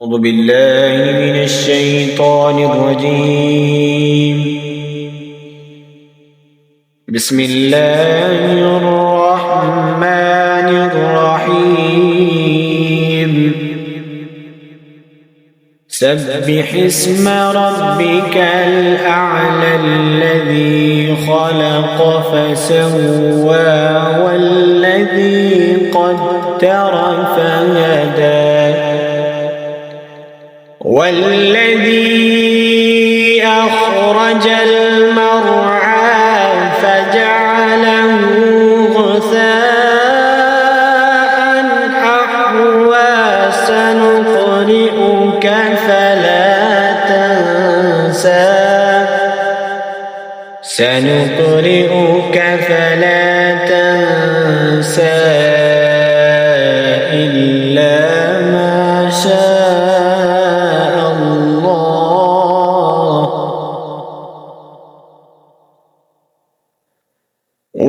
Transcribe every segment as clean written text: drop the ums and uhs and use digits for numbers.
أعوذ بالله من الشيطان الرجيم. بسم الله الرحمن الرحيم. سبح اسم ربك الأعلى الذي خلق فسوى والذي قدر فهدى والذي أخرج المرعى فجعله غثاء أحوى سنقرئك فلا تنسى إلا ما شاء الله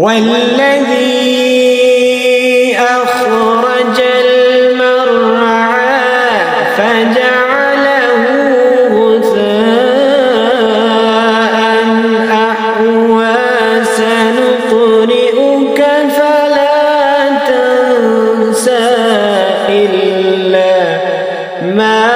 والذي أخرج المرعى فجعله غثاء أحوى سنقرئك فلا تنسى إلا ما